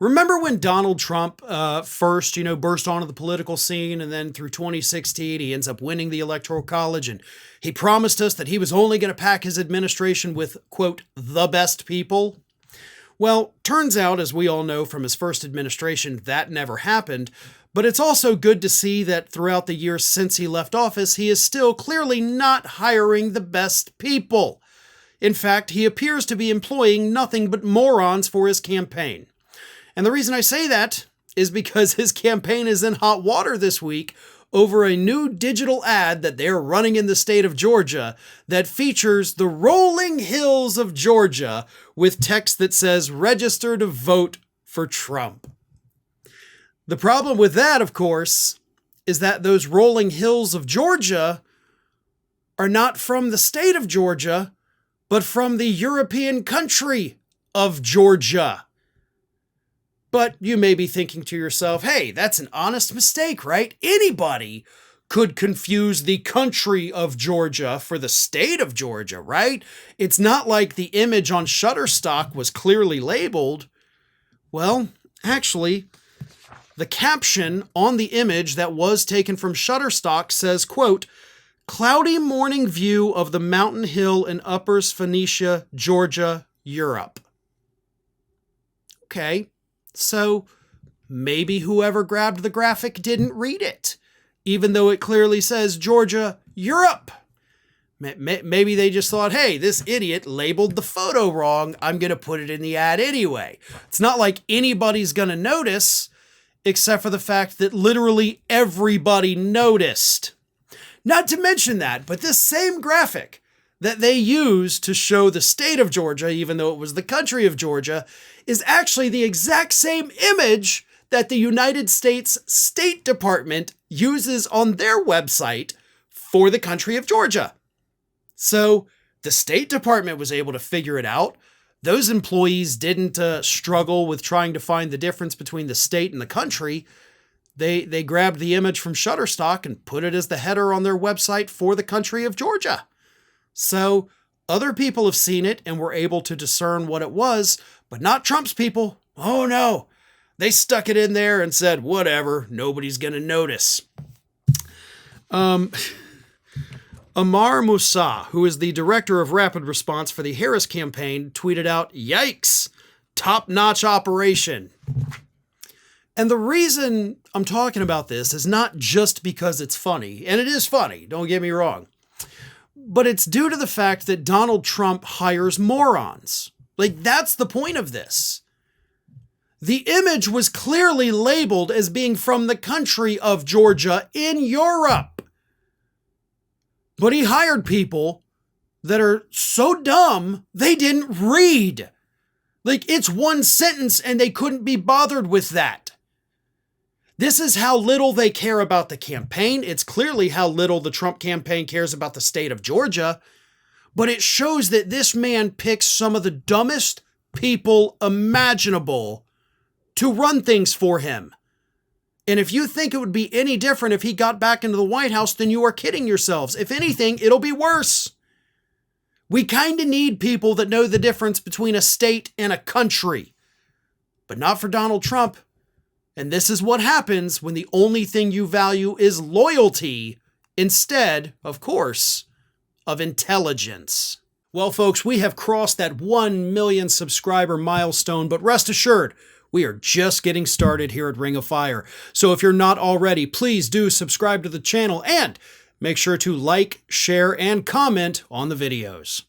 Remember when Donald Trump first, burst onto the political scene, and then through 2016, he ends up winning the Electoral College, and he promised us that he was only going to pack his administration with, quote, the best people? Well, turns out, as we all know from his first administration, that never happened, but it's also good to see that throughout the years since he left office, he is still clearly not hiring the best people. In fact, he appears to be employing nothing but morons for his campaign. And the reason I say that is because his campaign is in hot water this week over a new digital ad that they're running in the state of Georgia that features the rolling hills of Georgia with text that says, "Register to vote for Trump." The problem with that, of course, is that those rolling hills of Georgia are not from the state of Georgia, but from the European country of Georgia. But you may be thinking to yourself, hey, that's an honest mistake, right? Anybody could confuse the country of Georgia for the state of Georgia, right? It's not like the image on Shutterstock was clearly labeled. Well, actually, the caption on the image that was taken from Shutterstock says, quote, "Cloudy morning view of the mountain hill in Upper Phoenicia, Georgia, Europe." Okay. So maybe whoever grabbed the graphic didn't read it, even though it clearly says Georgia, Europe. Maybe they just thought, hey, this idiot labeled the photo wrong. I'm going to put it in the ad anyway. It's not like anybody's going to notice, except for the fact that literally everybody noticed. Not to mention that, but this same graphic that they used to show the state of Georgia, even though it was the country of Georgia, is actually the exact same image that the United States State Department uses on their website for the country of Georgia. So the State Department was able to figure it out. Those employees didn't struggle with trying to find the difference between the state and the country. They grabbed the image from Shutterstock and put it as the header on their website for the country of Georgia. So other people have seen it and were able to discern what it was, but not Trump's people. Oh no, they stuck it in there and said, whatever, nobody's going to notice. Amar Moussa, who is the director of rapid response for the Harris campaign, tweeted out, "Yikes, top-notch operation." And the reason I'm talking about this is not just because it's funny, and it is funny, don't get me wrong, but it's due to the fact that Donald Trump hires morons. Like, that's the point of this. The image was clearly labeled as being from the country of Georgia in Europe. But he hired people that are so dumb, they didn't read. Like, it's one sentence and they couldn't be bothered with that. This is how little they care about the campaign. It's clearly how little the Trump campaign cares about the state of Georgia. But it shows that this man picks some of the dumbest people imaginable to run things for him. And if you think it would be any different if he got back into the White House, then you are kidding yourselves. If anything, it'll be worse. We kind of need people that know the difference between a state and a country. But not for Donald Trump. And this is what happens when the only thing you value is loyalty instead, of course, of intelligence. Well, folks, we have crossed that 1 million subscriber milestone, but rest assured, we are just getting started here at Ring of Fire. So if you're not already, please do subscribe to the channel and make sure to like, share, and comment on the videos.